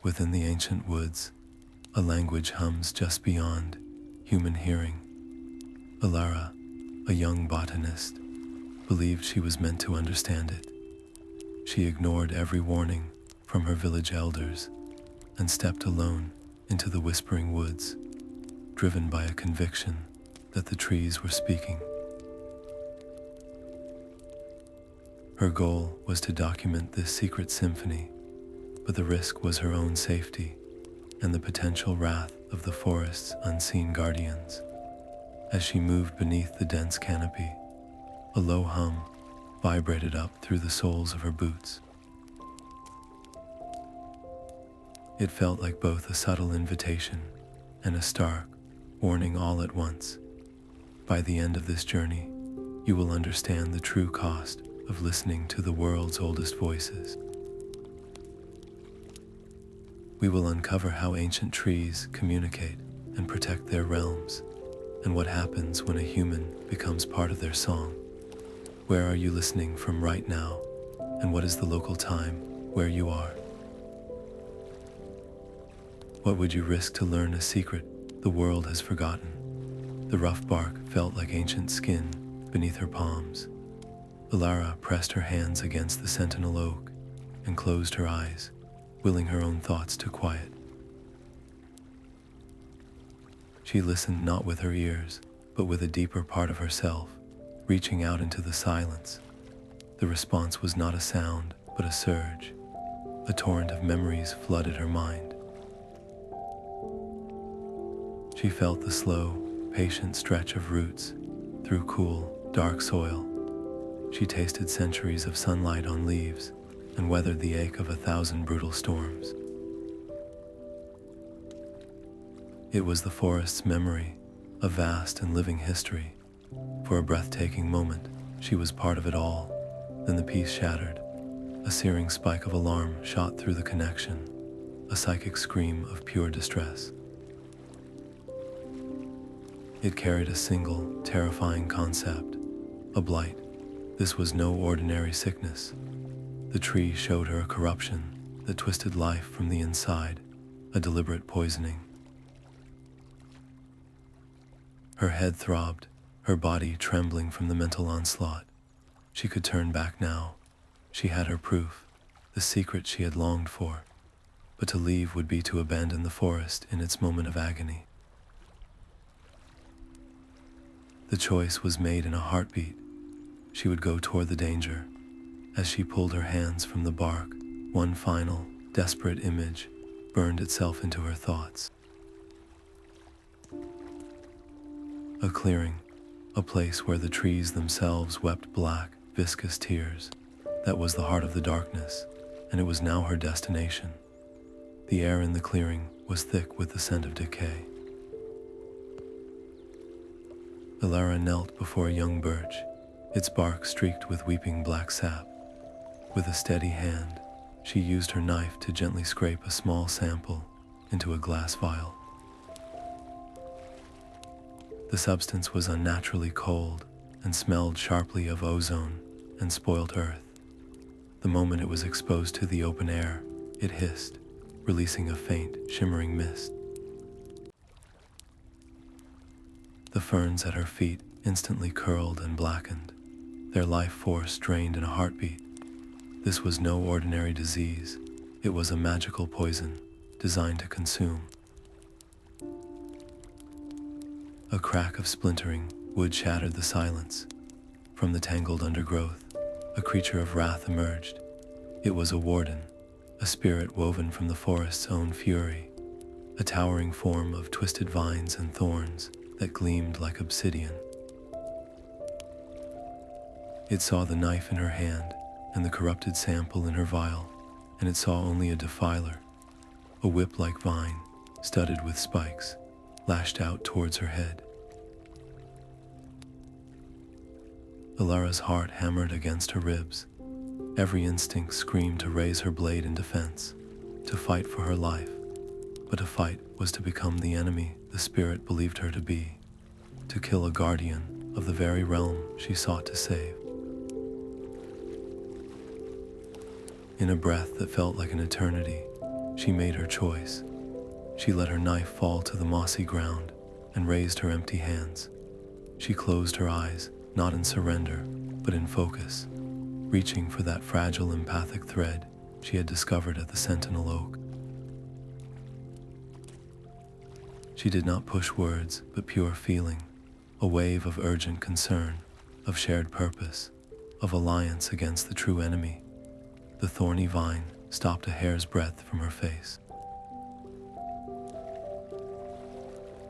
Within the ancient woods, a language hums just beyond human hearing. Elara, a young botanist, believed she was meant to understand it. She ignored every warning from her village elders and stepped alone into the whispering woods, driven by a conviction that the trees were speaking. Her goal was to document this secret symphony, but the risk was her own safety and the potential wrath of the forest's unseen guardians. As she moved beneath the dense canopy, a low hum vibrated up through the soles of her boots. It felt like both a subtle invitation and a stark warning all at once. By the end of this journey, you will understand the true cost of listening to the world's oldest voices. We will uncover how ancient trees communicate and protect their realms, and what happens when a human becomes part of their song. Where are you listening from right now, and what is the local time where you are? What would you risk to learn a secret the world has forgotten? The rough bark felt like ancient skin beneath her palms. Elara pressed her hands against the Sentinel Oak and closed her eyes, willing her own thoughts to quiet. She listened not with her ears, but with a deeper part of herself, reaching out into the silence. The response was not a sound, but a surge. A torrent of memories flooded her mind. She felt the slow, patient stretch of roots through cool, dark soil. She tasted centuries of sunlight on leaves and weathered the ache of 1,000 brutal storms. It was the forest's memory, a vast and living history. For a breathtaking moment, she was part of it all. Then the peace shattered. A searing spike of alarm shot through the connection, a psychic scream of pure distress. It carried a single, terrifying concept, a blight. This was no ordinary sickness. The tree showed her a corruption that twisted life from the inside, a deliberate poisoning. Her head throbbed, her body trembling from the mental onslaught. She could turn back now. She had her proof, the secret she had longed for. But to leave would be to abandon the forest in its moment of agony. The choice was made in a heartbeat. She would go toward the danger. As she pulled her hands from the bark, one final, desperate image burned itself into her thoughts. A clearing, a place where the trees themselves wept black, viscous tears. That was the heart of the darkness, and it was now her destination. The air in the clearing was thick with the scent of decay. Elara knelt before a young birch, its bark streaked with weeping black sap. With a steady hand, she used her knife to gently scrape a small sample into a glass vial. The substance was unnaturally cold and smelled sharply of ozone and spoiled earth. The moment it was exposed to the open air, it hissed, releasing a faint, shimmering mist. The ferns at her feet instantly curled and blackened, their life force drained in a heartbeat. This was no ordinary disease. It was a magical poison designed to consume. A crack of splintering wood shattered the silence. From the tangled undergrowth, a creature of wrath emerged. It was a warden, a spirit woven from the forest's own fury, a towering form of twisted vines and thorns that gleamed like obsidian. It saw the knife in her hand and the corrupted sample in her vial, and it saw only a defiler, a whip-like vine, studded with spikes, lashed out towards her head. Elara's heart hammered against her ribs. Every instinct screamed to raise her blade in defense, to fight for her life. But to fight was to become the enemy the spirit believed her to be, to kill a guardian of the very realm she sought to save. In a breath that felt like an eternity, She made her choice. She let her knife fall to the mossy ground and raised her empty hands. She closed her eyes, not in surrender, but in focus, reaching for that fragile empathic thread she had discovered at the Sentinel Oak. She did not push words, but pure feeling, a wave of urgent concern, of shared purpose, of alliance against the true enemy. The thorny vine stopped a hair's breadth from her face.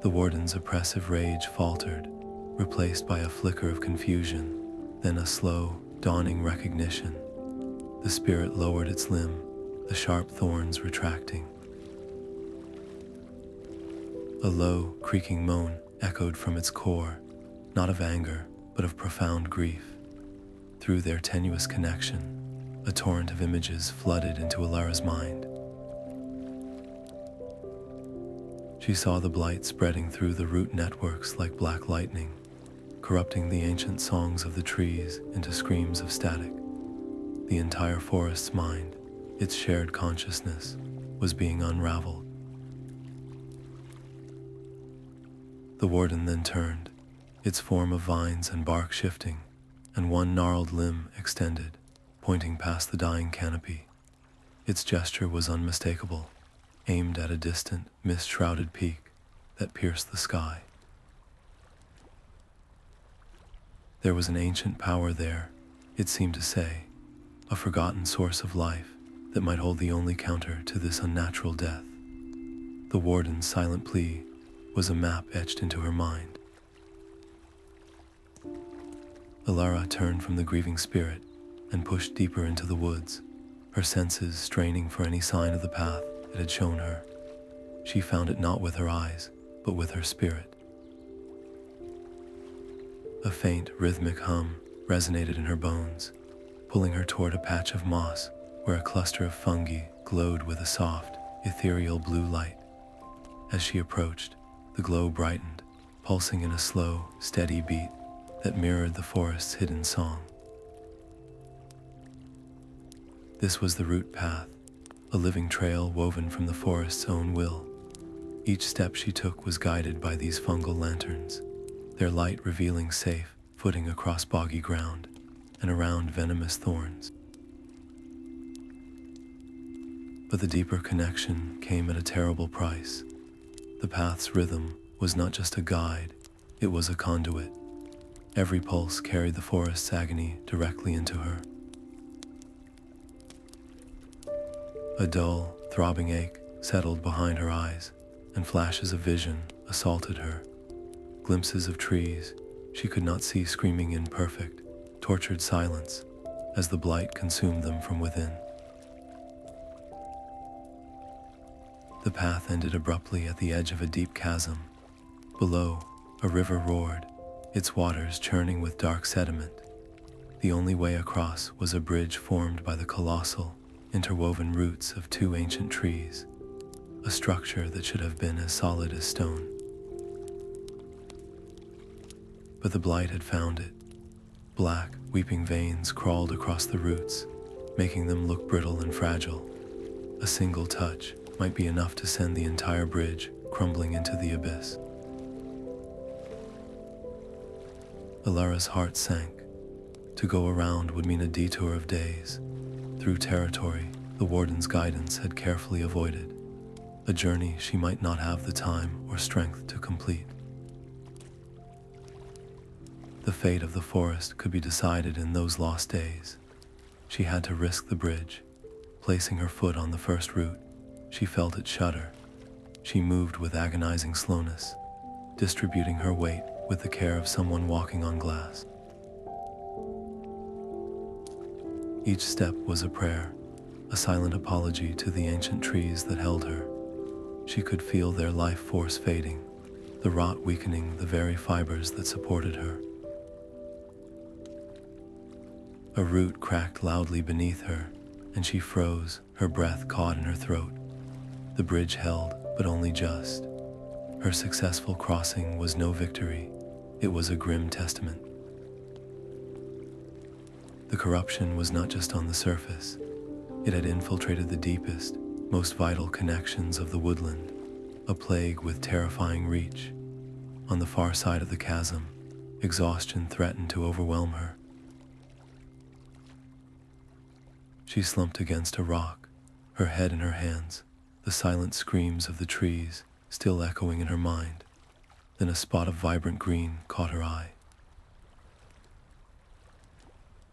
The Warden's oppressive rage faltered, replaced by a flicker of confusion, then a slow, dawning recognition. The spirit lowered its limb, the sharp thorns retracting. A low, creaking moan echoed from its core, not of anger, but of profound grief. Through their tenuous connection, a torrent of images flooded into Elara's mind. She saw the blight spreading through the root networks like black lightning, corrupting the ancient songs of the trees into screams of static. The entire forest's mind, its shared consciousness, was being unraveled. The Warden then turned, its form of vines and bark shifting, and one gnarled limb extended, pointing past the dying canopy. Its gesture was unmistakable, aimed at a distant, mist-shrouded peak that pierced the sky. There was an ancient power there, it seemed to say, a forgotten source of life that might hold the only counter to this unnatural death. The Warden's silent plea was a map etched into her mind. Elara turned from the grieving spirit and pushed deeper into the woods, her senses straining for any sign of the path it had shown her. She found it not with her eyes, but with her spirit. A faint, rhythmic hum resonated in her bones, pulling her toward a patch of moss where a cluster of fungi glowed with a soft, ethereal blue light. As she approached, the glow brightened, pulsing in a slow, steady beat that mirrored the forest's hidden song. This was the root path, a living trail woven from the forest's own will. Each step she took was guided by these fungal lanterns, their light revealing safe footing across boggy ground and around venomous thorns. But the deeper connection came at a terrible price. The path's rhythm was not just a guide, it was a conduit. Every pulse carried the forest's agony directly into her. A dull, throbbing ache settled behind her eyes, and flashes of vision assaulted her. Glimpses of trees she could not see screaming in perfect, tortured silence as the blight consumed them from within. The path ended abruptly at the edge of a deep chasm. Below, a river roared, its waters churning with dark sediment. The only way across was a bridge formed by the colossal, interwoven roots of two ancient trees, a structure that should have been as solid as stone. But the blight had found it. Black, weeping veins crawled across the roots, making them look brittle and fragile. A single touch might be enough to send the entire bridge crumbling into the abyss. Elara's heart sank. To go around would mean a detour of days, through territory the Warden's guidance had carefully avoided, a journey she might not have the time or strength to complete. The fate of the forest could be decided in those lost days. She had to risk the bridge. Placing her foot on the first root, she felt it shudder. She moved with agonizing slowness, distributing her weight with the care of someone walking on glass. Each step was a prayer, a silent apology to the ancient trees that held her. She could feel their life force fading, the rot weakening the very fibers that supported her. A root cracked loudly beneath her, and she froze, her breath caught in her throat. The bridge held, but only just. Her successful crossing was no victory, it was a grim testament. The corruption was not just on the surface, it had infiltrated the deepest, most vital connections of the woodland, a plague with terrifying reach. On the far side of the chasm, exhaustion threatened to overwhelm her. She slumped against a rock, her head in her hands, the silent screams of the trees still echoing in her mind. Then a spot of vibrant green caught her eye.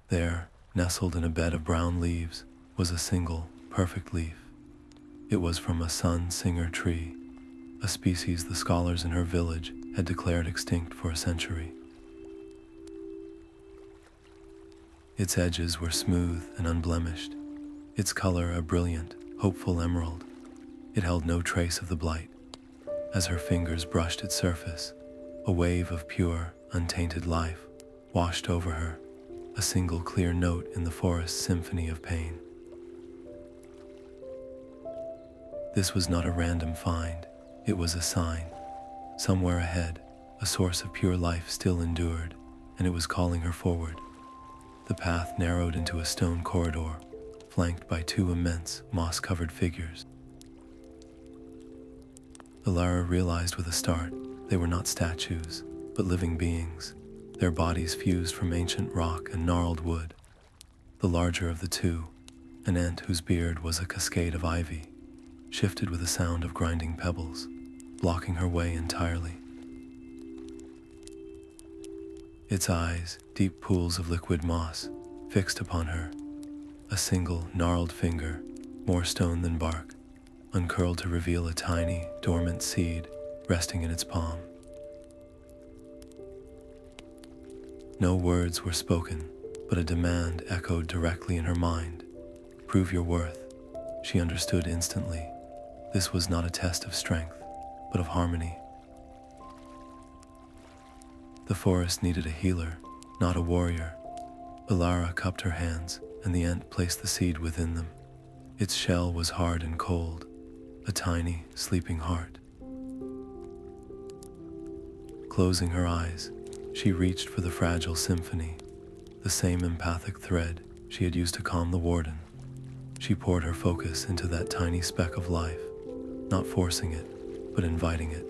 There, nestled in a bed of brown leaves, was a single, perfect leaf. It was from a sun singer tree, a species the scholars in her village had declared extinct for a century. Its edges were smooth and unblemished, its color a brilliant, hopeful emerald. It held no trace of the blight. As her fingers brushed its surface, a wave of pure, untainted life washed over her, a single clear note in the forest's symphony of pain. This was not a random find, it was a sign. Somewhere ahead, a source of pure life still endured, and it was calling her forward. The path narrowed into a stone corridor, flanked by two immense, moss-covered figures. Elara realized with a start they were not statues, but living beings, their bodies fused from ancient rock and gnarled wood. The larger of the two, an ant whose beard was a cascade of ivy, shifted with a sound of grinding pebbles, blocking her way entirely. Its eyes, deep pools of liquid moss, fixed upon her. A single, gnarled finger, more stone than bark, uncurled to reveal a tiny, dormant seed resting in its palm. No words were spoken, but a demand echoed directly in her mind. Prove your worth. She understood instantly. This was not a test of strength, but of harmony. The forest needed a healer, not a warrior. Elara cupped her hands, and the ant placed the seed within them. Its shell was hard and cold, a tiny, sleeping heart. Closing her eyes, she reached for the fragile symphony, the same empathic thread she had used to calm the Warden. She poured her focus into that tiny speck of life, not forcing it, but inviting it.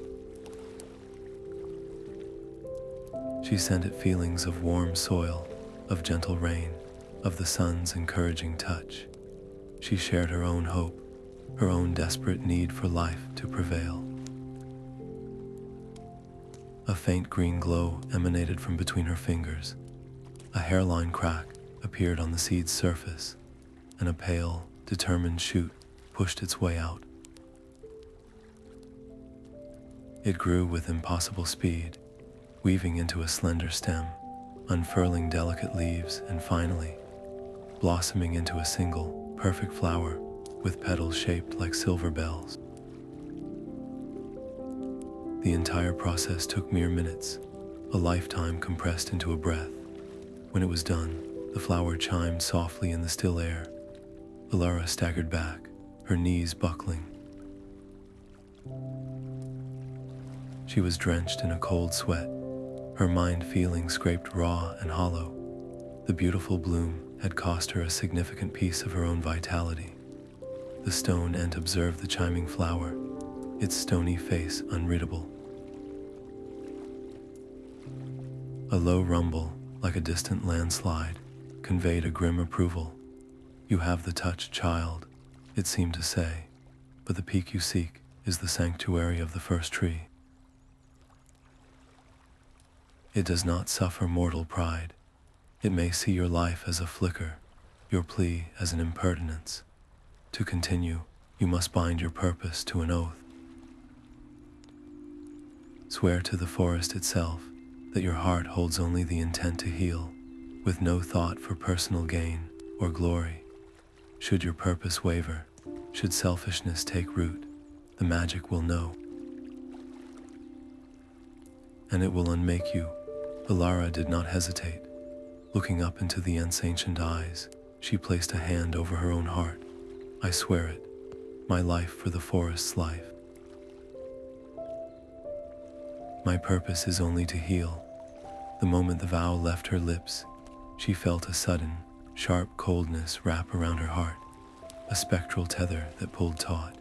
She sent it feelings of warm soil, of gentle rain, of the sun's encouraging touch. She shared her own hope, her own desperate need for life to prevail. A faint green glow emanated from between her fingers. A hairline crack appeared on the seed's surface, and a pale, determined shoot pushed its way out. It grew with impossible speed, weaving into a slender stem, unfurling delicate leaves, and finally, blossoming into a single, perfect flower with petals shaped like silver bells. The entire process took mere minutes, a lifetime compressed into a breath. When it was done, the flower chimed softly in the still air. Elara staggered back, her knees buckling. She was drenched in a cold sweat, her mind feeling scraped raw and hollow. The beautiful bloom had cost her a significant piece of her own vitality. The stone ant observed the chiming flower, its stony face unreadable. A low rumble, like a distant landslide, conveyed a grim approval. You have the touch, child, it seemed to say, but the peak you seek is the sanctuary of the first tree. It does not suffer mortal pride. It may see your life as a flicker, your plea as an impertinence. To continue, you must bind your purpose to an oath. Swear to the forest itself that your heart holds only the intent to heal, with no thought for personal gain or glory. Should your purpose waver, should selfishness take root, the magic will know. And it will unmake you. Elara did not hesitate. Looking up into the ant's ancient eyes, she placed a hand over her own heart. I swear it, my life for the forest's life. My purpose is only to heal. The moment the vow left her lips, she felt a sudden, sharp coldness wrap around her heart. a spectral tether that pulled taut.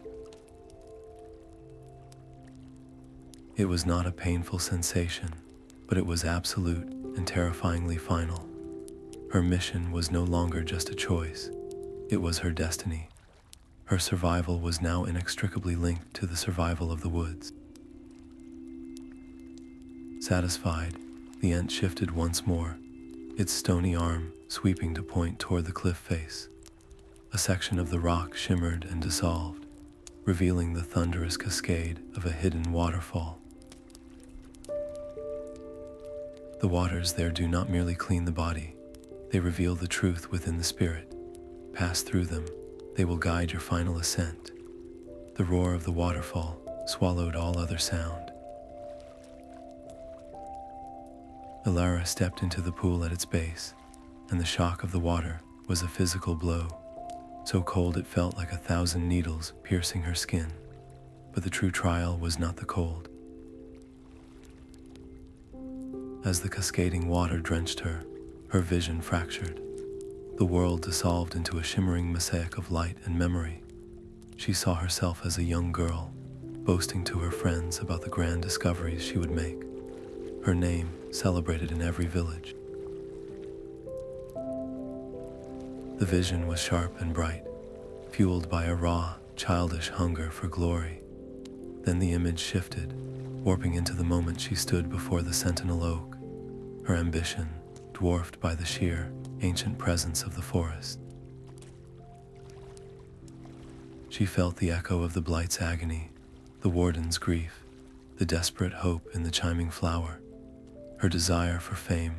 It was not a painful sensation, but it was absolute and terrifyingly final. Her mission was no longer just a choice, it was her destiny. Her survival was now inextricably linked to the survival of the woods. Satisfied, the ant shifted once more, its stony arm sweeping to point toward the cliff face. A section of the rock shimmered and dissolved, revealing the thunderous cascade of a hidden waterfall. The waters there do not merely clean the body, they reveal the truth within the spirit. Pass through them, they will guide your final ascent. The roar of the waterfall swallowed all other sound. Elara stepped into the pool at its base, and the shock of the water was a physical blow, so cold it felt like 1,000 needles piercing her skin. But the true trial was not the cold. As the cascading water drenched her, her vision fractured. The world dissolved into a shimmering mosaic of light and memory. She saw herself as a young girl, boasting to her friends about the grand discoveries she would make. Her name celebrated in every village. The vision was sharp and bright, fueled by a raw, childish hunger for glory. Then the image shifted, warping into the moment she stood before the Sentinel Oak, her ambition dwarfed by the sheer, ancient presence of the forest. She felt the echo of the Blight's agony, the Warden's grief, the desperate hope in the chiming flower. Her desire for fame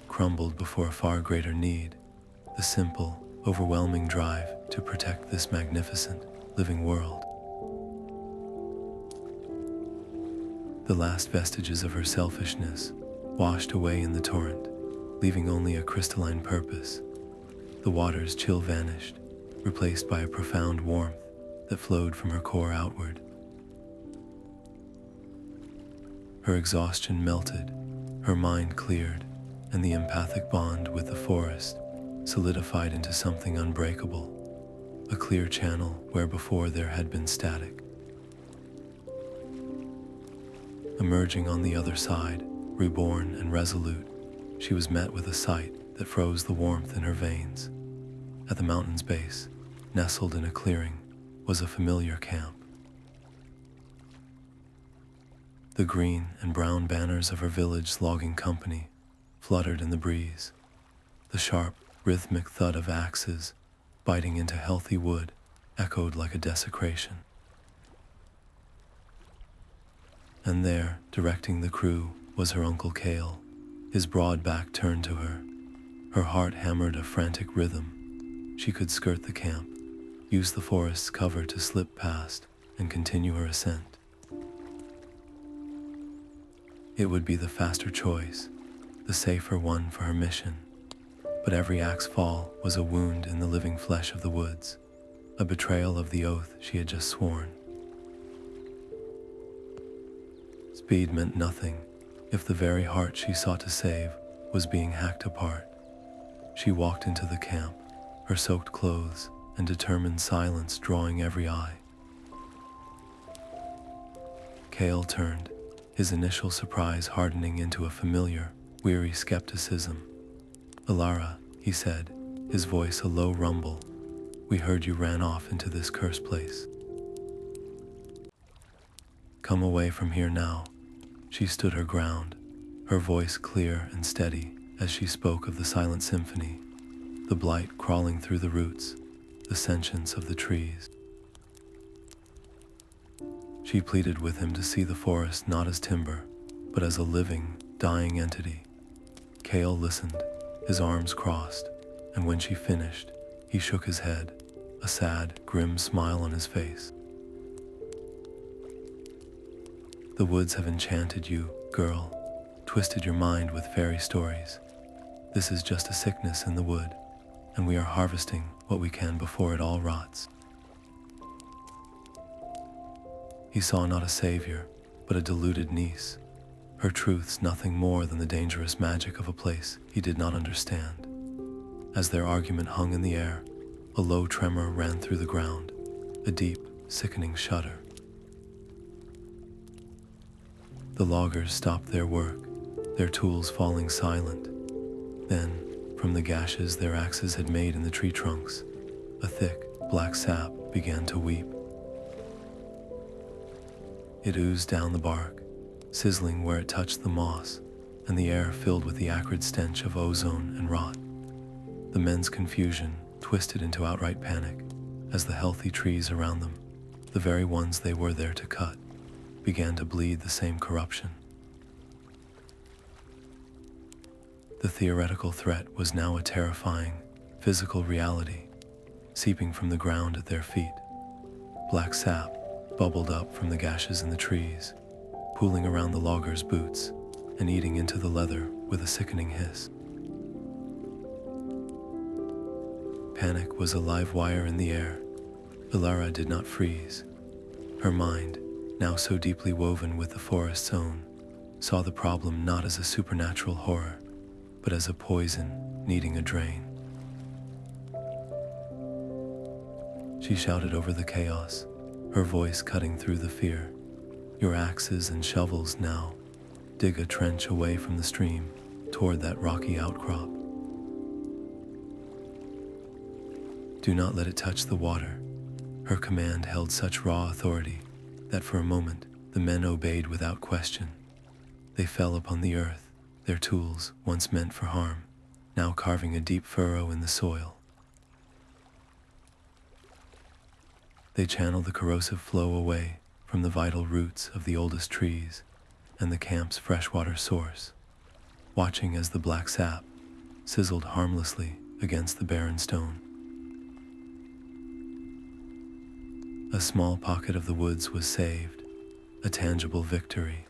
crumbled before a far greater need, the simple, overwhelming drive to protect this magnificent, living world. The last vestiges of her selfishness washed away in the torrent, leaving only a crystalline purpose. The water's chill vanished, replaced by a profound warmth that flowed from her core outward. Her exhaustion melted, her mind cleared, and the empathic bond with the forest solidified into something unbreakable, a clear channel where before there had been static. Emerging on the other side, reborn and resolute, she was met with a sight that froze the warmth in her veins. At the mountain's base, nestled in a clearing, was a familiar camp. The green and brown banners of her village's logging company fluttered in the breeze. The sharp, rhythmic thud of axes biting into healthy wood echoed like a desecration. And there, directing the crew, was her Uncle Cale, his broad back turned to her. Her heart hammered a frantic rhythm. She could skirt the camp, use the forest's cover to slip past, and continue her ascent. It would be the faster choice, the safer one for her mission. But every axe fall was a wound in the living flesh of the woods, a betrayal of the oath she had just sworn. Speed meant nothing if the very heart she sought to save was being hacked apart. She walked into the camp, her soaked clothes and determined silence drawing every eye. Cale turned, his initial surprise hardening into a familiar, weary skepticism. "Elara," he said, his voice a low rumble, "we heard you ran off into this cursed place. Come away from here now." She stood her ground, her voice clear and steady as she spoke of the silent symphony, the blight crawling through the roots, the sentience of the trees. She pleaded with him to see the forest not as timber, but as a living, dying entity. Cale listened, his arms crossed, and when she finished, he shook his head, a sad, grim smile on his face. "The woods have enchanted you, girl, twisted your mind with fairy stories. This is just a sickness in the wood, and we are harvesting what we can before it all rots." He saw not a savior, but a deluded niece, her truths nothing more than the dangerous magic of a place he did not understand. As their argument hung in the air, A low tremor ran through the ground, a deep, sickening shudder. The loggers stopped their work, their tools falling silent. Then, from the gashes their axes had made in the tree trunks, a thick, black sap began to weep. It oozed down the bark, sizzling where it touched the moss, and the air filled with the acrid stench of ozone and rot. The men's confusion twisted into outright panic as the healthy trees around them, the very ones they were there to cut, began to bleed the same corruption. The theoretical threat was now a terrifying, physical reality, seeping from the ground at their feet. Black sap bubbled up from the gashes in the trees, pooling around the loggers' boots and eating into the leather with a sickening hiss. Panic was a live wire in the air. Elara did not freeze. Her mind, now so deeply woven with the forest's own, saw the problem not as a supernatural horror, but as a poison needing a drain. She shouted over the chaos, her voice cutting through the fear. Your axes and shovels now. Dig a trench away from the stream, toward that rocky outcrop. Do not let it touch the water. Her command held such raw authority that for a moment the men obeyed without question. They fell upon the earth, their tools, once meant for harm, now carving a deep furrow in the soil. They channeled the corrosive flow away from the vital roots of the oldest trees and the camp's freshwater source, watching as the black sap sizzled harmlessly against the barren stone. A small pocket of the woods was saved, a tangible victory.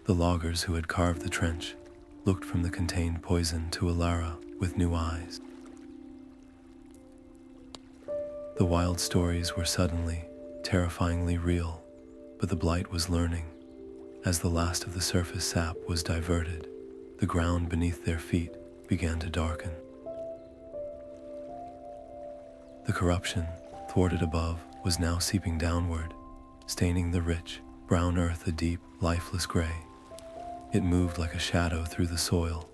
The loggers who had carved the trench looked from the contained poison to Elara with new eyes. The wild stories were suddenly, terrifyingly real, but the Blight was learning. As the last of the surface sap was diverted, the ground beneath their feet began to darken. The corruption, thwarted above, was now seeping downward, staining the rich, brown earth a deep, lifeless gray. It moved like a shadow through the soil,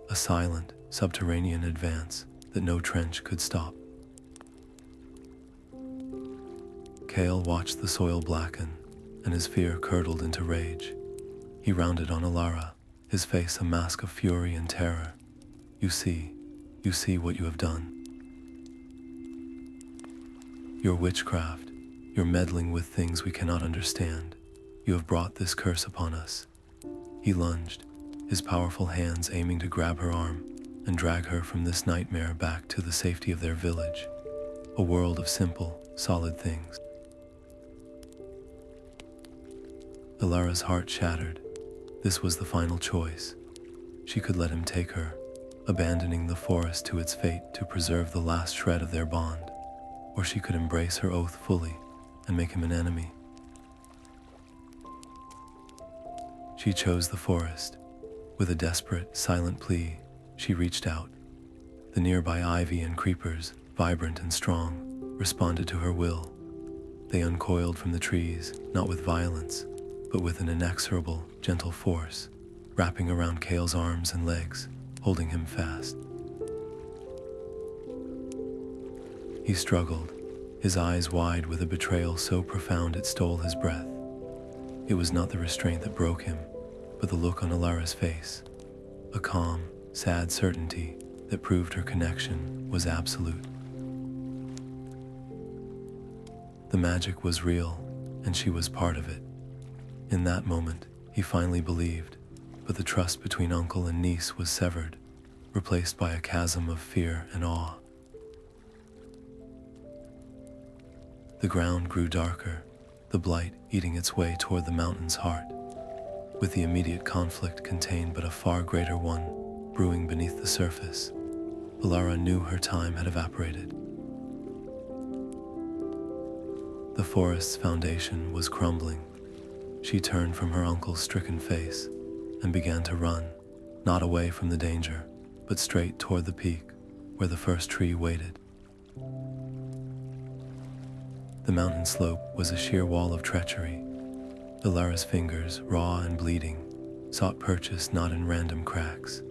a silent, subterranean advance that no trench could stop. Kale watched the soil blacken, and his fear curdled into rage. He rounded on Elara, his face a mask of fury and terror. You see what you have done. Your witchcraft, your meddling with things we cannot understand. You have brought this curse upon us. He lunged, his powerful hands aiming to grab her arm and drag her from this nightmare back to the safety of their village, a world of simple, solid things. Elara's heart shattered. This was the final choice. She could let him take her, abandoning the forest to its fate to preserve the last shred of their bond, or she could embrace her oath fully and make him an enemy. She chose the forest. With a desperate, silent plea, she reached out. The nearby ivy and creepers, vibrant and strong, responded to her will. They uncoiled from the trees, not with violence, but with an inexorable, gentle force, wrapping around Kale's arms and legs, holding him fast. He struggled, his eyes wide with a betrayal so profound it stole his breath. It was not the restraint that broke him, but the look on Elara's face, a calm, sad certainty that proved her connection was absolute. The magic was real, and she was part of it. In that moment, he finally believed, but the trust between uncle and niece was severed, replaced by a chasm of fear and awe. The ground grew darker, the blight eating its way toward the mountain's heart, with the immediate conflict contained but a far greater one brewing beneath the surface. Elara knew her time had evaporated. The forest's foundation was crumbling. She turned from her uncle's stricken face and began to run, not away from the danger, but straight toward the peak where the first tree waited. The mountain slope was a sheer wall of treachery. Elara's fingers, raw and bleeding, sought purchase not in random cracks,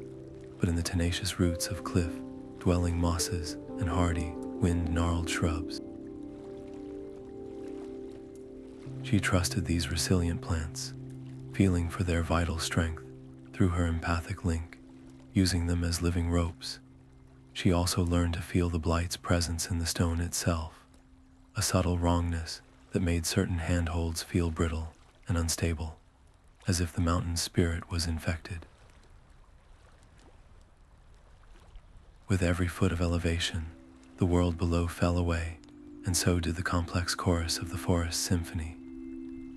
but in the tenacious roots of cliff-dwelling mosses and hardy, wind-gnarled shrubs. She trusted these resilient plants, feeling for their vital strength through her empathic link, using them as living ropes. She also learned to feel the blight's presence in the stone itself, a subtle wrongness that made certain handholds feel brittle and unstable, as if the mountain's spirit was infected. With every foot of elevation, the world below fell away, and so did the complex chorus of the forest's symphony.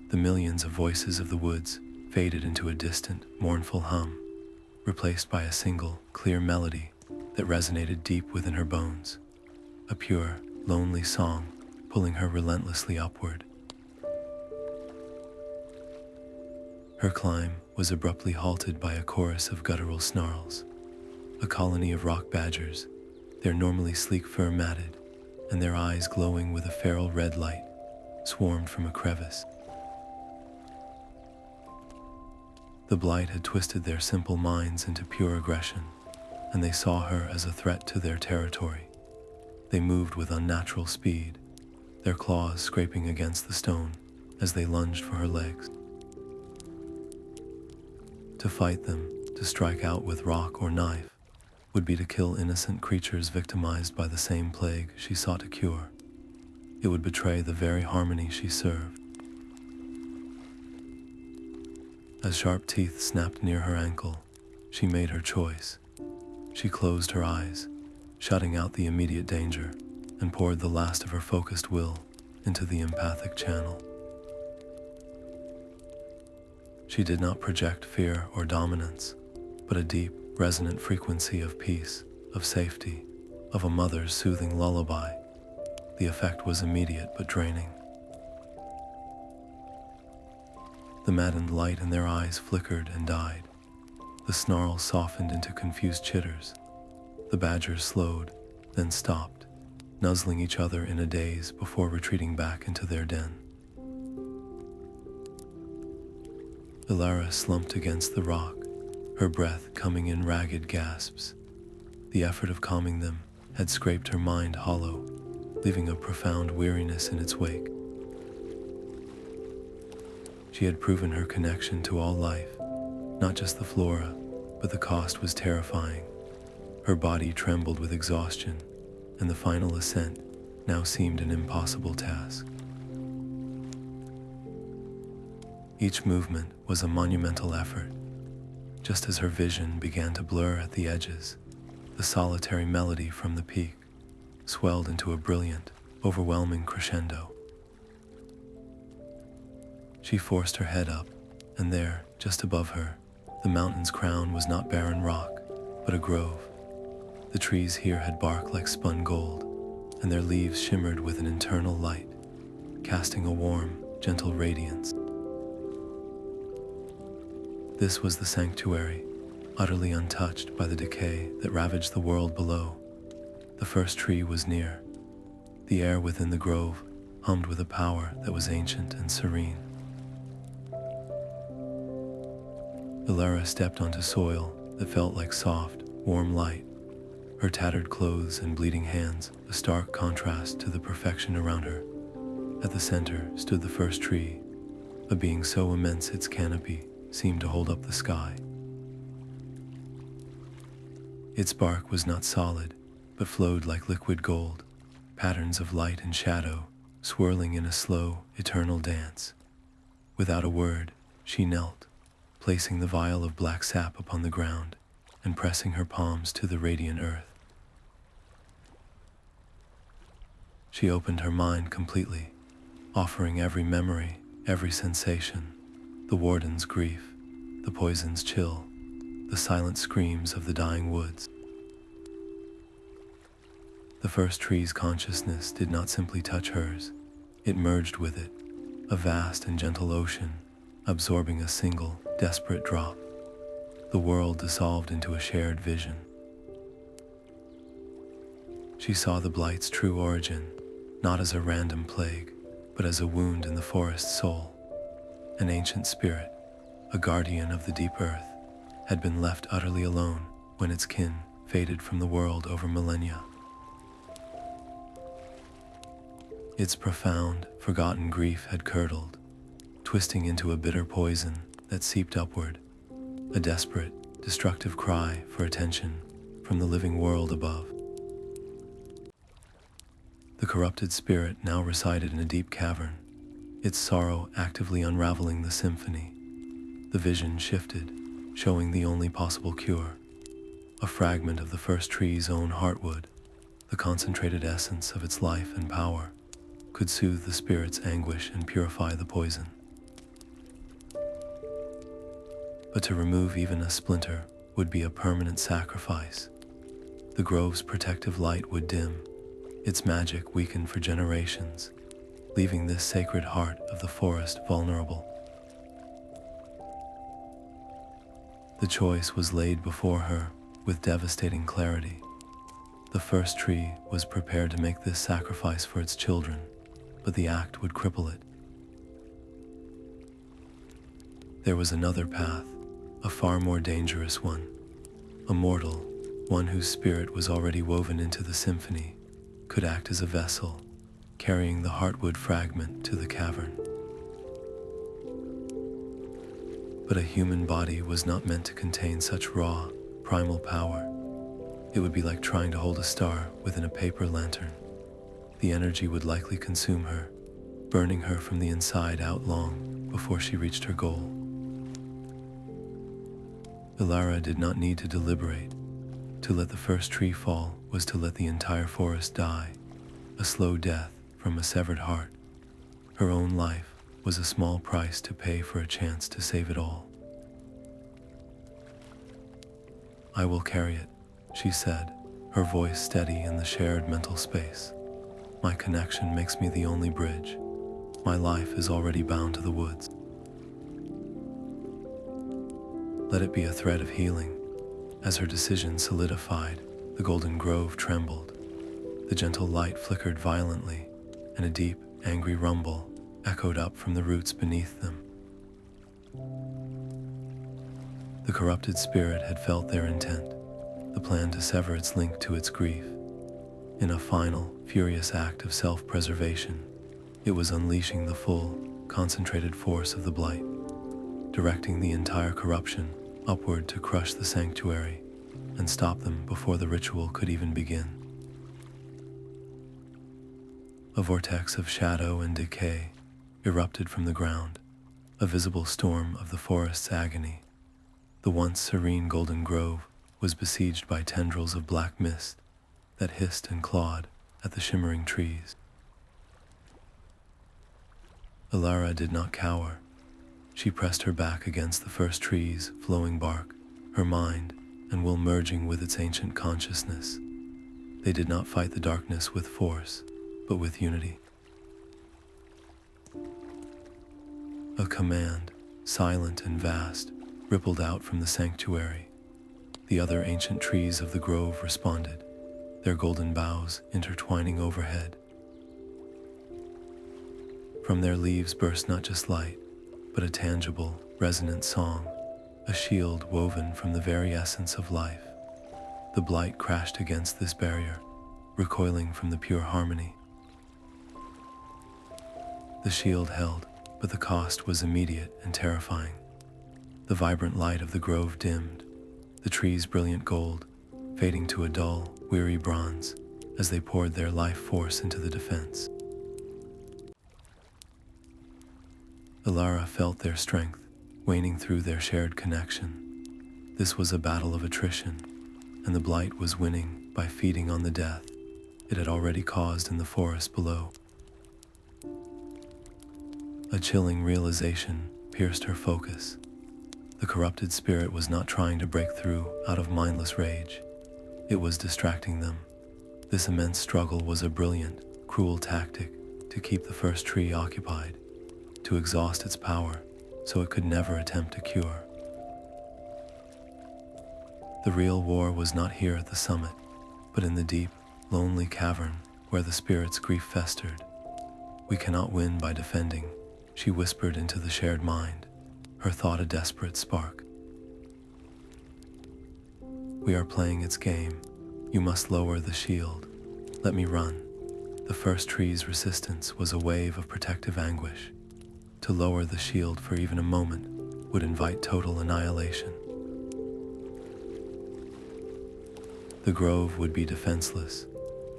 The millions of voices of the woods faded into a distant, mournful hum, replaced by a single, clear melody that resonated deep within her bones, a pure, lonely song pulling her relentlessly upward. Her climb was abruptly halted by a chorus of guttural snarls. A colony of rock badgers, their normally sleek fur matted, and their eyes glowing with a feral red light, swarmed from a crevice. The blight had twisted their simple minds into pure aggression, and they saw her as a threat to their territory. They moved with unnatural speed, their claws scraping against the stone as they lunged for her legs. To fight them, to strike out with rock or knife, would be to kill innocent creatures victimized by the same plague she sought to cure. It would betray the very harmony she served. As sharp teeth snapped near her ankle, she made her choice. She closed her eyes, shutting out the immediate danger, and poured the last of her focused will into the empathic channel. She did not project fear or dominance, but a deep, resonant frequency of peace, of safety, of a mother's soothing lullaby. The effect was immediate but draining. The maddened light in their eyes flickered and died. The snarls softened into confused chitters. The badgers slowed, then stopped, nuzzling each other in a daze before retreating back into their den. Elara slumped against the rock, her breath coming in ragged gasps. The effort of calming them had scraped her mind hollow, leaving a profound weariness in its wake. She had proven her connection to all life, not just the flora, but the cost was terrifying. Her body trembled with exhaustion, and the final ascent now seemed an impossible task. Each movement was a monumental effort. Just as her vision began to blur at the edges, the solitary melody from the peak swelled into a brilliant, overwhelming crescendo. She forced her head up, and there, just above her, the mountain's crown was not barren rock, but a grove. The trees here had bark like spun gold, and their leaves shimmered with an internal light, casting a warm, gentle radiance. This was the sanctuary, utterly untouched by the decay that ravaged the world below. The first tree was near. The air within the grove hummed with a power that was ancient and serene. Elara stepped onto soil that felt like soft, warm light, her tattered clothes and bleeding hands a stark contrast to the perfection around her. At the center stood the first tree, a being so immense its canopy seemed to hold up the sky. Its bark was not solid, but flowed like liquid gold, patterns of light and shadow swirling in a slow, eternal dance. Without a word, she knelt, placing the vial of black sap upon the ground and pressing her palms to the radiant earth. She opened her mind completely, offering every memory, every sensation, the Warden's grief, the poison's chill, the silent screams of the dying woods. The first tree's consciousness did not simply touch hers, it merged with it, a vast and gentle ocean, absorbing a single, desperate drop. The world dissolved into a shared vision. She saw the Blight's true origin, not as a random plague, but as a wound in the forest's soul. An ancient spirit, a guardian of the deep earth, had been left utterly alone when its kin faded from the world over millennia. Its profound, forgotten grief had curdled, twisting into a bitter poison that seeped upward, a desperate, destructive cry for attention from the living world above. The corrupted spirit now resided in a deep cavern, its sorrow actively unraveling the symphony. The vision shifted, showing the only possible cure, a fragment of the first tree's own heartwood. The concentrated essence of its life and power could soothe the spirit's anguish and purify the poison. But to remove even a splinter would be a permanent sacrifice. The grove's protective light would dim, its magic weakened for generations, leaving this sacred heart of the forest vulnerable. The choice was laid before her with devastating clarity. The first tree was prepared to make this sacrifice for its children, but the act would cripple it. There was another path, a far more dangerous one, a mortal, one whose spirit was already woven into the symphony, could act as a vessel, carrying the heartwood fragment to the cavern. But a human body was not meant to contain such raw, primal power. It would be like trying to hold a star within a paper lantern. The energy would likely consume her, burning her from the inside out long before she reached her goal. Elara did not need to deliberate. To let the first tree fall was to let the entire forest die, a slow death from a severed heart. Her own life was a small price to pay for a chance to save it all. "I will carry it," she said, her voice steady in the shared mental space. "My connection makes me the only bridge. My life is already bound to the woods. Let it be a thread of healing." As her decision solidified, the golden grove trembled. The gentle light flickered violently, and a deep, angry rumble echoed up from the roots beneath them. The corrupted spirit had felt their intent, the plan to sever its link to its grief. In a final, furious act of self-preservation, it was unleashing the full, concentrated force of the blight, directing the entire corruption upward to crush the sanctuary and stop them before the ritual could even begin. A vortex of shadow and decay erupted from the ground, a visible storm of the forest's agony. The once serene golden grove was besieged by tendrils of black mist that hissed and clawed at the shimmering trees. Elara did not cower. She pressed her back against the first tree's flowing bark, her mind and will merging with its ancient consciousness. They did not fight the darkness with force, but with unity. A command, silent and vast, rippled out from the sanctuary. The other ancient trees of the grove responded, their golden boughs intertwining overhead. From their leaves burst not just light, but a tangible, resonant song, a shield woven from the very essence of life. The blight crashed against this barrier, recoiling from the pure harmony. The shield held, but the cost was immediate and terrifying. The vibrant light of the grove dimmed, the trees' brilliant gold fading to a dull, weary bronze as they poured their life force into the defense. Elara felt their strength waning through their shared connection. This was a battle of attrition, and the blight was winning by feeding on the death it had already caused in the forest below. A chilling realization pierced her focus. The corrupted spirit was not trying to break through out of mindless rage. It was distracting them. This immense struggle was a brilliant, cruel tactic to keep the first tree occupied, to exhaust its power so it could never attempt a cure. The real war was not here at the summit, but in the deep, lonely cavern where the spirit's grief festered. We cannot win by defending, she whispered into the shared mind, her thought a desperate spark. We are playing its game. You must lower the shield. Let me run. The first tree's resistance was a wave of protective anguish. To lower the shield for even a moment would invite total annihilation. The grove would be defenseless,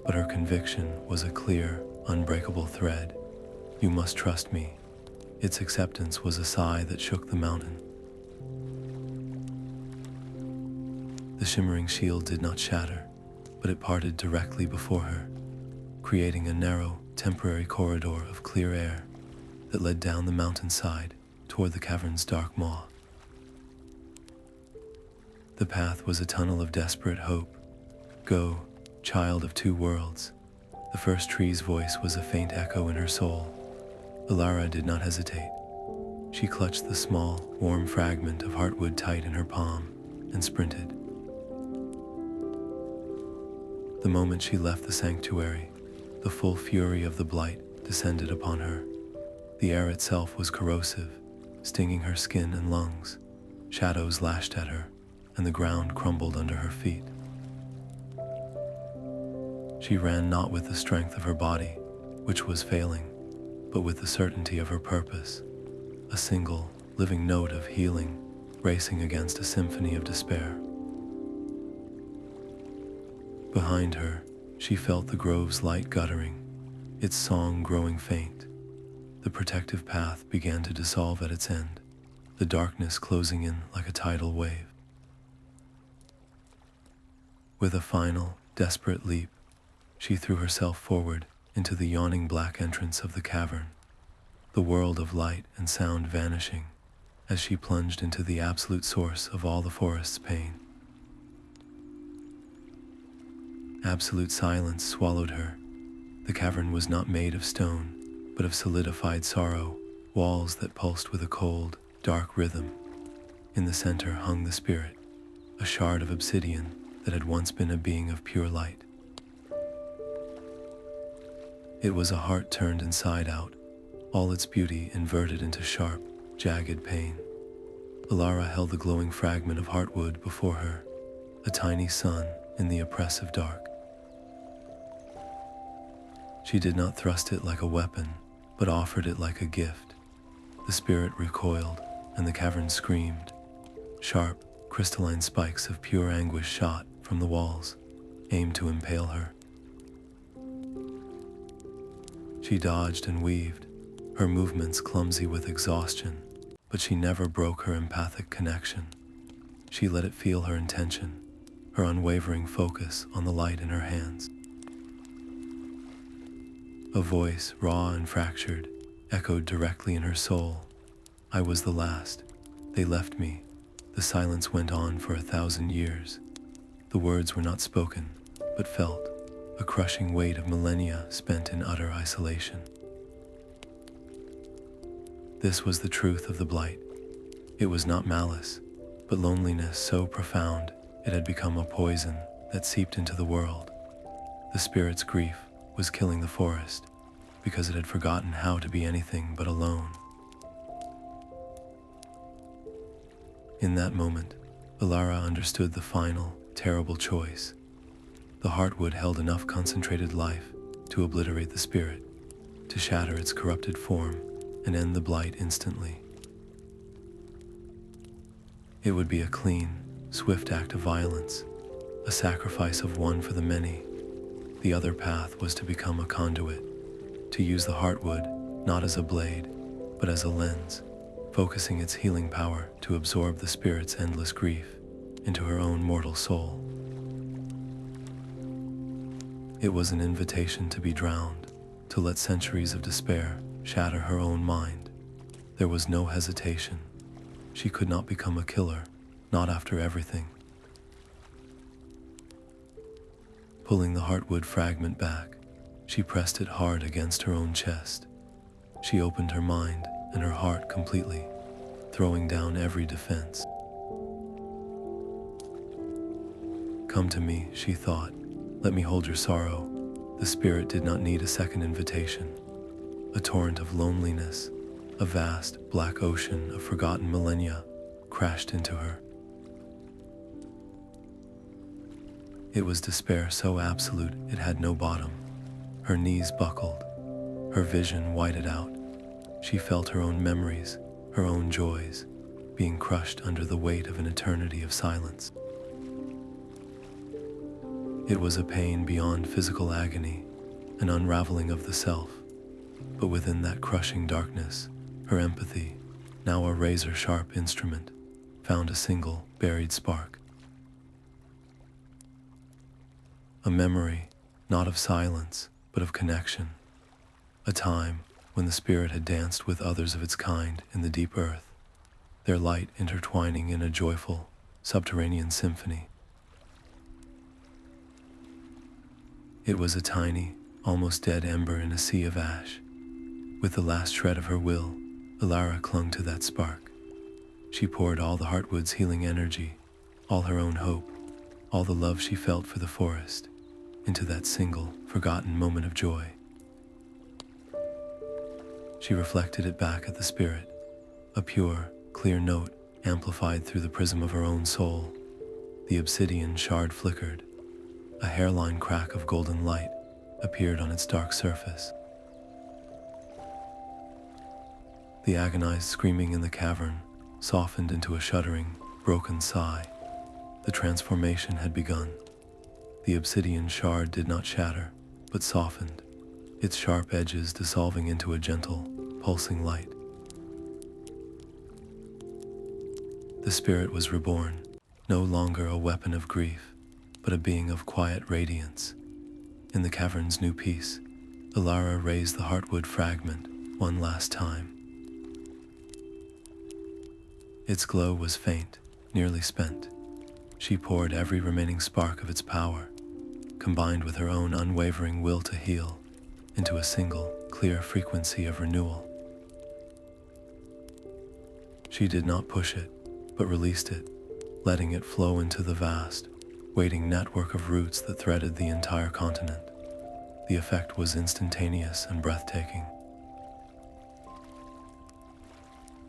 but her conviction was a clear, unbreakable thread. You must trust me. Its acceptance was a sigh that shook the mountain. The shimmering shield did not shatter, but it parted directly before her, creating a narrow, temporary corridor of clear air that led down the mountainside toward the cavern's dark maw. The path was a tunnel of desperate hope. Go, child of two worlds. The first tree's voice was a faint echo in her soul. Elara did not hesitate. She clutched the small, warm fragment of heartwood tight in her palm and sprinted. The moment she left the sanctuary, the full fury of the blight descended upon her. The air itself was corrosive, stinging her skin and lungs. Shadows lashed at her, and the ground crumbled under her feet. She ran not with the strength of her body, which was failing, but with the certainty of her purpose, a single, living note of healing racing against a symphony of despair. Behind her, she felt the grove's light guttering, its song growing faint. The protective path began to dissolve at its end, the darkness closing in like a tidal wave. With a final, desperate leap, she threw herself forward into the yawning black entrance of the cavern, the world of light and sound vanishing as she plunged into the absolute source of all the forest's pain. Absolute silence swallowed her. The cavern was not made of stone, but of solidified sorrow, walls that pulsed with a cold, dark rhythm. In the center hung the spirit, a shard of obsidian that had once been a being of pure light. It was a heart turned inside out, all its beauty inverted into sharp, jagged pain. Elara held the glowing fragment of heartwood before her, a tiny sun in the oppressive dark. She did not thrust it like a weapon, but offered it like a gift. The spirit recoiled, and the cavern screamed. Sharp, crystalline spikes of pure anguish shot from the walls, aimed to impale her. She dodged and weaved, her movements clumsy with exhaustion, but she never broke her empathic connection. She let it feel her intention, her unwavering focus on the light in her hands. A voice, raw and fractured, echoed directly in her soul. I was the last. They left me. The silence went on for 1,000 years. The words were not spoken, but felt, a crushing weight of millennia spent in utter isolation. This was the truth of the blight. It was not malice, but loneliness so profound it had become a poison that seeped into the world. The spirit's grief was killing the forest because it had forgotten how to be anything but alone. In that moment, Elara understood the final, terrible choice. The heartwood held enough concentrated life to obliterate the spirit, to shatter its corrupted form and end the blight instantly. It would be a clean, swift act of violence, a sacrifice of one for the many. The other path was to become a conduit, to use the heartwood not as a blade, but as a lens, focusing its healing power to absorb the spirit's endless grief into her own mortal soul. It was an invitation to be drowned, to let centuries of despair shatter her own mind. There was no hesitation. She could not become a killer, not after everything. Pulling the heartwood fragment back, she pressed it hard against her own chest. She opened her mind and her heart completely, throwing down every defense. Come to me, she thought. Let me hold your sorrow. The spirit did not need a second invitation. A torrent of loneliness, a vast black ocean of forgotten millennia, crashed into her. It was despair so absolute it had no bottom. Her knees buckled, her vision whited out. She felt her own memories, her own joys, being crushed under the weight of an eternity of silence. It was a pain beyond physical agony, an unraveling of the self. But within that crushing darkness, her empathy, now a razor-sharp instrument, found a single, buried spark. A memory, not of silence, but of connection. A time when the spirit had danced with others of its kind in the deep earth, their light intertwining in a joyful, subterranean symphony. It was a tiny, almost dead ember in a sea of ash. With the last shred of her will, Elara clung to that spark. She poured all the heartwood's healing energy, all her own hope, all the love she felt for the forest, into that single, forgotten moment of joy. She reflected it back at the spirit, a pure, clear note amplified through the prism of her own soul. The obsidian shard flickered. A hairline crack of golden light appeared on its dark surface. The agonized screaming in the cavern softened into a shuddering, broken sigh. The transformation had begun. The obsidian shard did not shatter, but softened, its sharp edges dissolving into a gentle, pulsing light. The spirit was reborn, no longer a weapon of grief, but a being of quiet radiance. In the cavern's new peace, Elara raised the heartwood fragment one last time. Its glow was faint, nearly spent. She poured every remaining spark of its power, combined with her own unwavering will to heal, into a single, clear frequency of renewal. She did not push it, but released it, letting it flow into the vast, waiting network of roots that threaded the entire continent. The effect was instantaneous and breathtaking.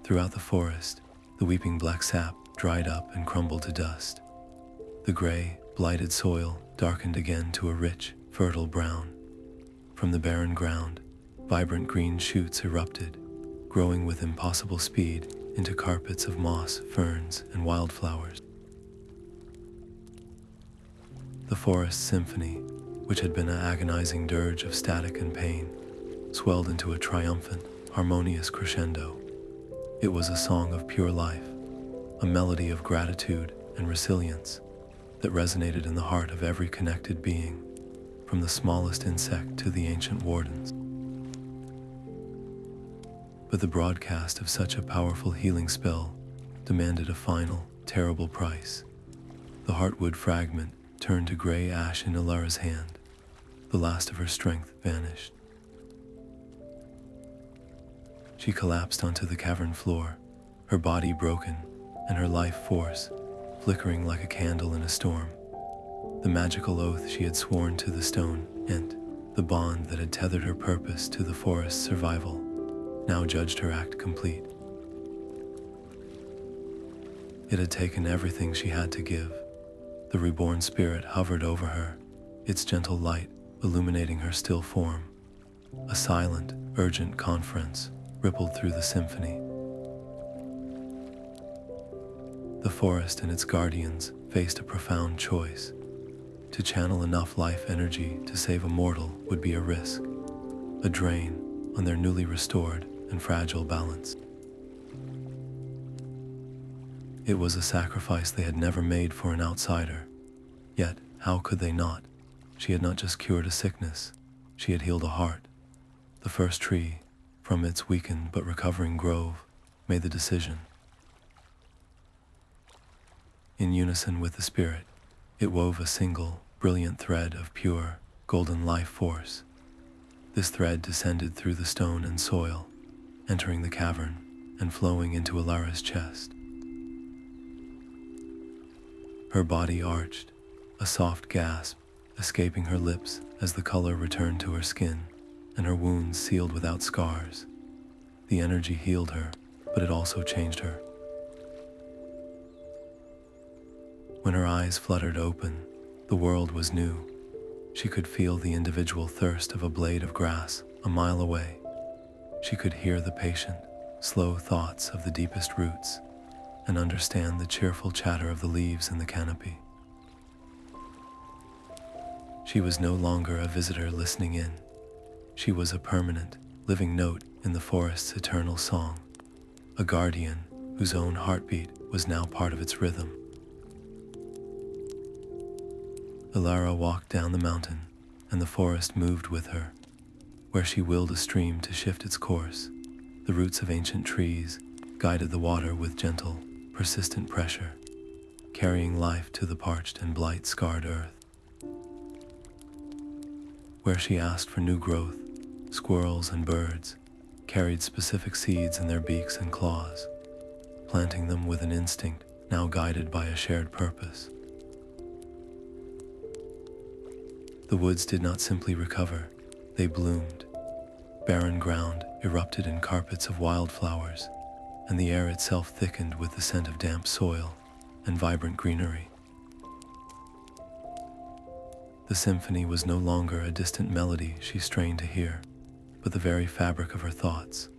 Throughout the forest, the weeping black sap dried up and crumbled to dust. The gray, blighted soil darkened again to a rich, fertile brown. From the barren ground, vibrant green shoots erupted, growing with impossible speed into carpets of moss, ferns, and wildflowers. The forest symphony, which had been an agonizing dirge of static and pain, swelled into a triumphant, harmonious crescendo. It was a song of pure life, a melody of gratitude and resilience that resonated in the heart of every connected being, from the smallest insect to the ancient wardens. But the broadcast of such a powerful healing spell demanded a final, terrible price. The heartwood fragment turned to gray ash in Elara's hand. The last of her strength vanished. She collapsed onto the cavern floor, her body broken and her life force flickering like a candle in a storm. The magical oath she had sworn to the stone and the bond that had tethered her purpose to the forest's survival now judged her act complete. It had taken everything she had to give. The reborn spirit hovered over her, its gentle light illuminating her still form. A silent, urgent conference rippled through the symphony. The forest and its guardians faced a profound choice. To channel enough life energy to save a mortal would be a risk, a drain on their newly restored and fragile balance. It was a sacrifice they had never made for an outsider. Yet, how could they not? She had not just cured a sickness, she had healed a heart. The first tree, from its weakened but recovering grove, made the decision. In unison with the spirit, it wove a single, brilliant thread of pure, golden life force. This thread descended through the stone and soil, entering the cavern and flowing into Elara's chest. Her body arched, a soft gasp escaping her lips as the color returned to her skin. and her wounds sealed without scars. The energy healed her, but it also changed her. When her eyes fluttered open, the world was new. She could feel the individual thirst of a blade of grass a mile away. She could hear the patient, slow thoughts of the deepest roots and understand the cheerful chatter of the leaves in the canopy. She was no longer a visitor listening in. She was a permanent, living note in the forest's eternal song, a guardian whose own heartbeat was now part of its rhythm. Elara walked down the mountain, and the forest moved with her. Where she willed a stream to shift its course, the roots of ancient trees guided the water with gentle, persistent pressure, carrying life to the parched and blight-scarred earth. Where she asked for new growth, squirrels and birds carried specific seeds in their beaks and claws, planting them with an instinct now guided by a shared purpose. The woods did not simply recover, they bloomed. Barren ground erupted in carpets of wildflowers, and the air itself thickened with the scent of damp soil and vibrant greenery. The symphony was no longer a distant melody she strained to hear, but the very fabric of her thoughts,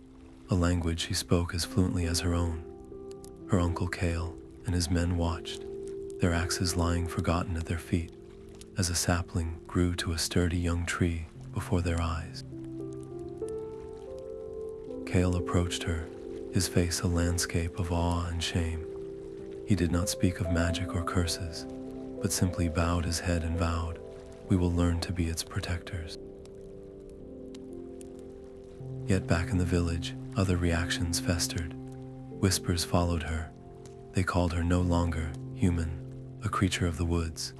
a language she spoke as fluently as her own. Her uncle Kale and his men watched, their axes lying forgotten at their feet, as a sapling grew to a sturdy young tree before their eyes. Kale approached her, his face a landscape of awe and shame. He did not speak of magic or curses, but simply bowed his head and vowed, "We will learn to be its protectors." Yet back in the village, other reactions festered. Whispers followed her. They called her no longer human, a creature of the woods.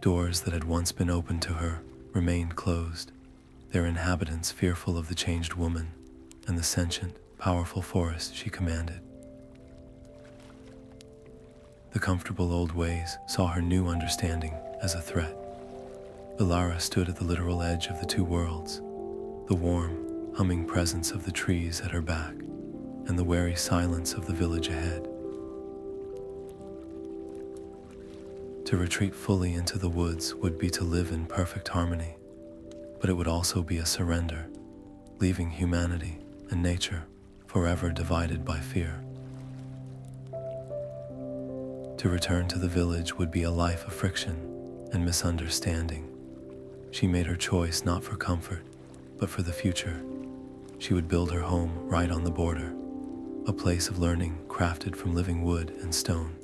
Doors that had once been open to her remained closed, their inhabitants fearful of the changed woman and the sentient, powerful forest she commanded. The comfortable old ways saw her new understanding as a threat. Elara stood at the literal edge of the two worlds, the warm, humming presence of the trees at her back and the wary silence of the village ahead. To retreat fully into the woods would be to live in perfect harmony, but it would also be a surrender, leaving humanity and nature forever divided by fear. To return to the village would be a life of friction and misunderstanding. She made her choice not for comfort, but for the future. She would build her home right on the border, a place of learning crafted from living wood and stone.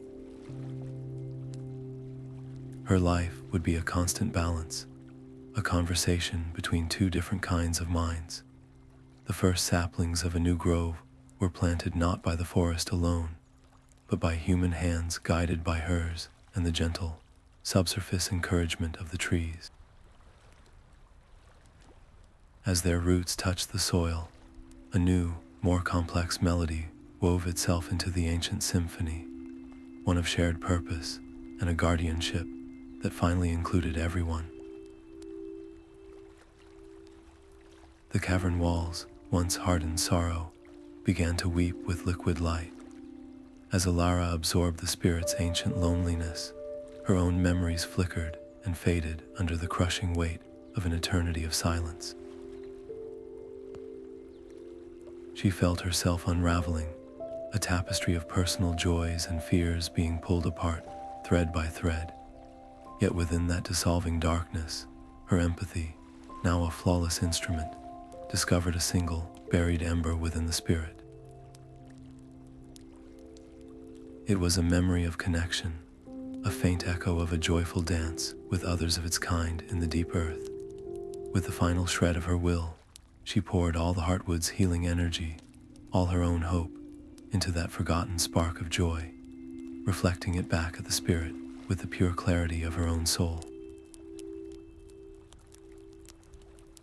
Her life would be a constant balance, a conversation between two different kinds of minds. The first saplings of a new grove were planted not by the forest alone, but by human hands guided by hers and the gentle, subsurface encouragement of the trees. As their roots touched the soil, a new, more complex melody wove itself into the ancient symphony, one of shared purpose and a guardianship that finally included everyone. The cavern walls, once hardened sorrow, began to weep with liquid light. As Elara absorbed the spirit's ancient loneliness, her own memories flickered and faded under the crushing weight of an eternity of silence. She felt herself unraveling, a tapestry of personal joys and fears being pulled apart, thread by thread. Yet within that dissolving darkness, her empathy, now a flawless instrument, discovered a single, buried ember within the spirit. It was a memory of connection, a faint echo of a joyful dance with others of its kind in the deep earth. With the final shred of her will, she poured all the heartwood's healing energy, all her own hope, into that forgotten spark of joy, reflecting it back at the spirit with the pure clarity of her own soul.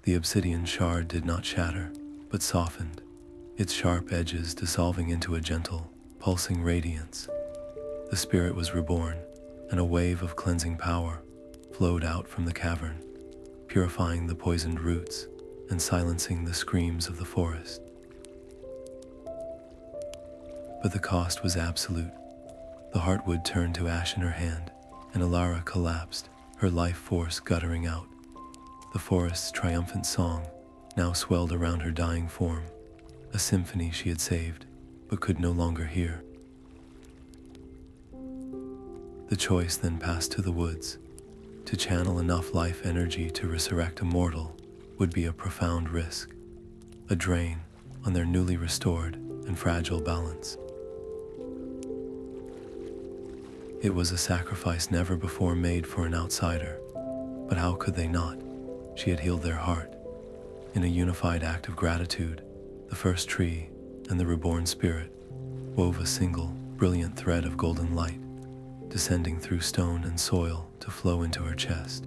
The obsidian shard did not shatter, but softened, its sharp edges dissolving into a gentle, pulsing radiance. The spirit was reborn, and a wave of cleansing power flowed out from the cavern, purifying the poisoned roots and silencing the screams of the forest. But the cost was absolute. The heartwood turned to ash in her hand, and Elara collapsed, her life force guttering out. The forest's triumphant song now swelled around her dying form, a symphony she had saved, but could no longer hear. The choice then passed to the woods. To channel enough life energy to resurrect a mortal would be a profound risk, a drain on their newly restored and fragile balance. It was a sacrifice never before made for an outsider, but how could they not? She had healed their heart. In a unified act of gratitude, the first tree and the reborn spirit wove a single, brilliant thread of golden light, descending through stone and soil to flow into her chest.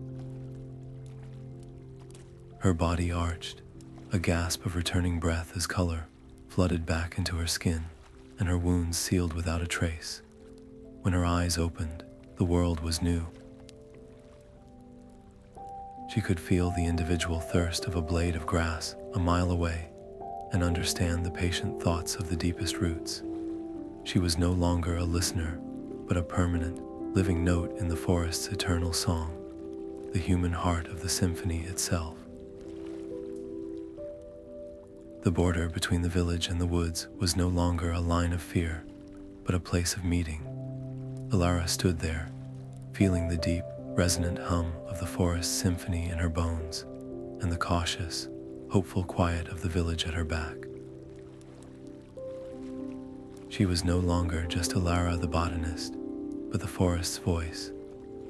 Her body arched, a gasp of returning breath as color flooded back into her skin, and her wounds sealed without a trace. When her eyes opened, the world was new. She could feel the individual thirst of a blade of grass a mile away and understand the patient thoughts of the deepest roots. She was no longer a listener, but a permanent, living note in the forest's eternal song, the human heart of the symphony itself. The border between the village and the woods was no longer a line of fear, but a place of meeting. Elara stood there, feeling the deep, resonant hum of the forest's symphony in her bones, and the cautious, hopeful quiet of the village at her back. She was no longer just Elara the botanist, but the forest's voice,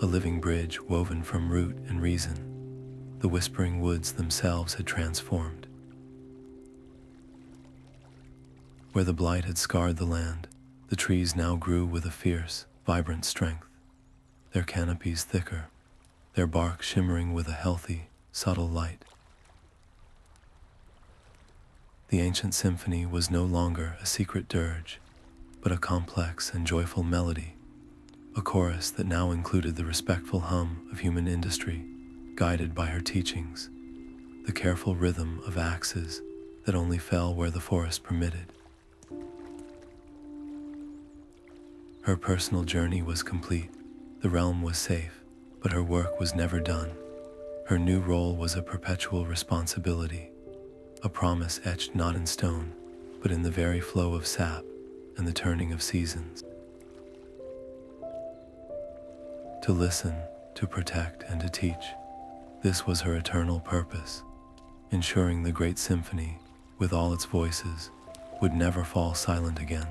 a living bridge woven from root and reason. The whispering woods themselves had transformed. Where the blight had scarred the land, the trees now grew with a fierce, vibrant strength, their canopies thicker, their bark shimmering with a healthy, subtle light. The ancient symphony was no longer a secret dirge, but a complex and joyful melody, a chorus that now included the respectful hum of human industry, guided by her teachings, the careful rhythm of axes that only fell where the forest permitted. Her personal journey was complete, the realm was safe, but her work was never done. Her new role was a perpetual responsibility, a promise etched not in stone, but in the very flow of sap and the turning of seasons. To listen, to protect, and to teach, this was her eternal purpose, ensuring the great symphony, with all its voices, would never fall silent again.